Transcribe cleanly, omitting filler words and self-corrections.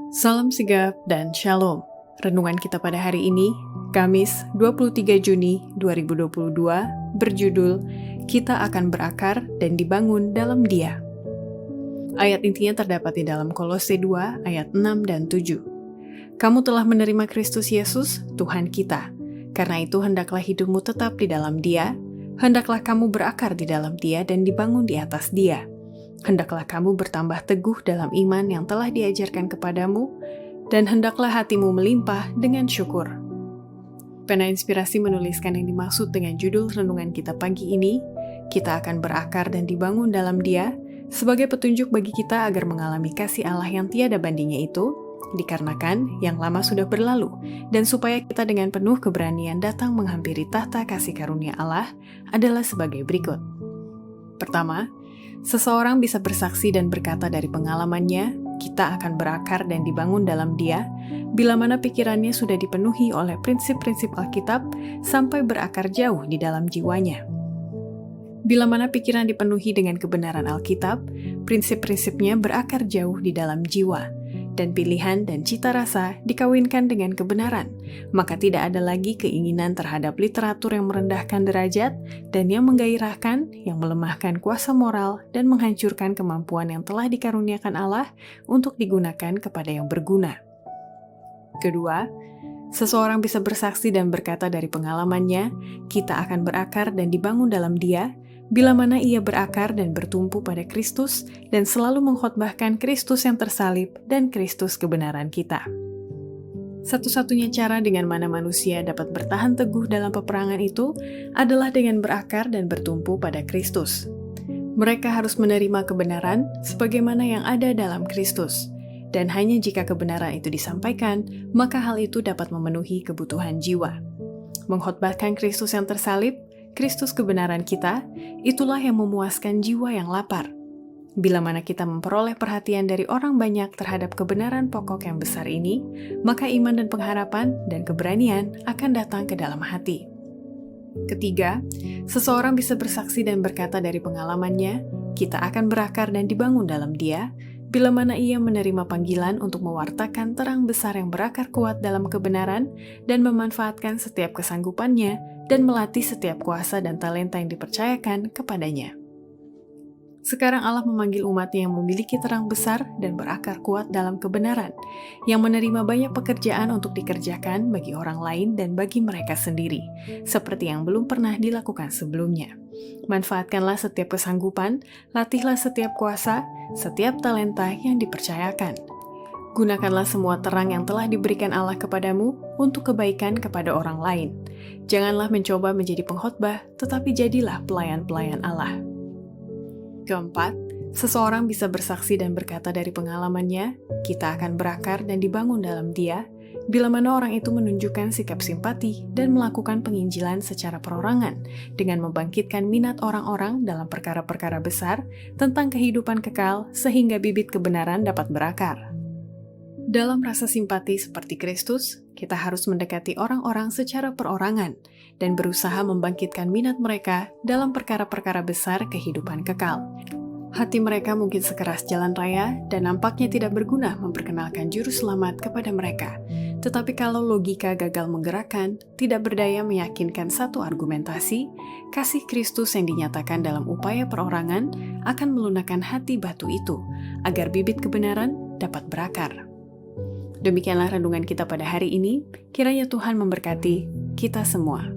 Salam sigap dan shalom. Renungan kita pada hari ini, Kamis 23 Juni 2022, berjudul Kita akan berakar dan dibangun dalam Dia. Ayat intinya terdapat di dalam Kolose 2 ayat 6 dan 7. Kamu telah menerima Kristus Yesus, Tuhan kita. Karena itu hendaklah hidupmu tetap di dalam Dia, hendaklah kamu berakar di dalam Dia dan dibangun di atas Dia. Hendaklah kamu bertambah teguh dalam iman yang telah diajarkan kepadamu, dan hendaklah hatimu melimpah dengan syukur. Pena Inspirasi menuliskan yang dimaksud dengan judul renungan kita pagi ini, kita akan berakar dan dibangun dalam Dia, sebagai petunjuk bagi kita agar mengalami kasih Allah yang tiada bandingnya itu, dikarenakan yang lama sudah berlalu, dan supaya kita dengan penuh keberanian datang menghampiri tahta kasih karunia Allah adalah sebagai berikut. Pertama, seseorang bisa bersaksi dan berkata dari pengalamannya, kita akan berakar dan dibangun dalam Dia, bila mana pikirannya sudah dipenuhi oleh prinsip-prinsip Alkitab sampai berakar jauh di dalam jiwanya. Bila mana pikiran dipenuhi dengan kebenaran Alkitab, prinsip-prinsipnya berakar jauh di dalam jiwa, dan pilihan dan cita rasa dikawinkan dengan kebenaran, maka tidak ada lagi keinginan terhadap literatur yang merendahkan derajat dan yang menggairahkan, yang melemahkan kuasa moral dan menghancurkan kemampuan yang telah dikaruniakan Allah untuk digunakan kepada yang berguna. Kedua, seseorang bisa bersaksi dan berkata dari pengalamannya, kita akan berakar dan dibangun dalam Dia, bila mana ia berakar dan bertumpu pada Kristus dan selalu mengkhotbahkan Kristus yang tersalib dan Kristus kebenaran kita. Satu-satunya cara dengan mana manusia dapat bertahan teguh dalam peperangan itu adalah dengan berakar dan bertumpu pada Kristus. Mereka harus menerima kebenaran sebagaimana yang ada dalam Kristus, dan hanya jika kebenaran itu disampaikan, maka hal itu dapat memenuhi kebutuhan jiwa. Mengkhotbahkan Kristus yang tersalib, Kristus kebenaran kita, itulah yang memuaskan jiwa yang lapar. Bila mana kita memperoleh perhatian dari orang banyak terhadap kebenaran pokok yang besar ini, maka iman dan pengharapan dan keberanian akan datang ke dalam hati. Ketiga, seseorang bisa bersaksi dan berkata dari pengalamannya, kita akan berakar dan dibangun dalam Dia, bila mana ia menerima panggilan untuk mewartakan terang besar yang berakar kuat dalam kebenaran dan memanfaatkan setiap kesanggupannya dan melatih setiap kuasa dan talenta yang dipercayakan kepadanya. Sekarang Allah memanggil umat-Nya yang memiliki terang besar dan berakar kuat dalam kebenaran, yang menerima banyak pekerjaan untuk dikerjakan bagi orang lain dan bagi mereka sendiri, seperti yang belum pernah dilakukan sebelumnya. Manfaatkanlah setiap kesanggupan, latihlah setiap kuasa, setiap talenta yang dipercayakan. Gunakanlah semua terang yang telah diberikan Allah kepadamu untuk kebaikan kepada orang lain. Janganlah mencoba menjadi pengkhotbah, tetapi jadilah pelayan-pelayan Allah. Keempat, seseorang bisa bersaksi dan berkata dari pengalamannya, kita akan berakar dan dibangun dalam Dia, bila mana orang itu menunjukkan sikap simpati dan melakukan penginjilan secara perorangan, dengan membangkitkan minat orang-orang dalam perkara-perkara besar tentang kehidupan kekal sehingga bibit kebenaran dapat berakar. Dalam rasa simpati seperti Kristus, kita harus mendekati orang-orang secara perorangan dan berusaha membangkitkan minat mereka dalam perkara-perkara besar kehidupan kekal. Hati mereka mungkin sekeras jalan raya dan nampaknya tidak berguna memperkenalkan juru selamat kepada mereka. Tetapi kalau logika gagal menggerakkan, tidak berdaya meyakinkan satu argumentasi, kasih Kristus yang dinyatakan dalam upaya perorangan akan melunakkan hati batu itu, agar bibit kebenaran dapat berakar. Demikianlah renungan kita pada hari ini, kiranya Tuhan memberkati kita semua.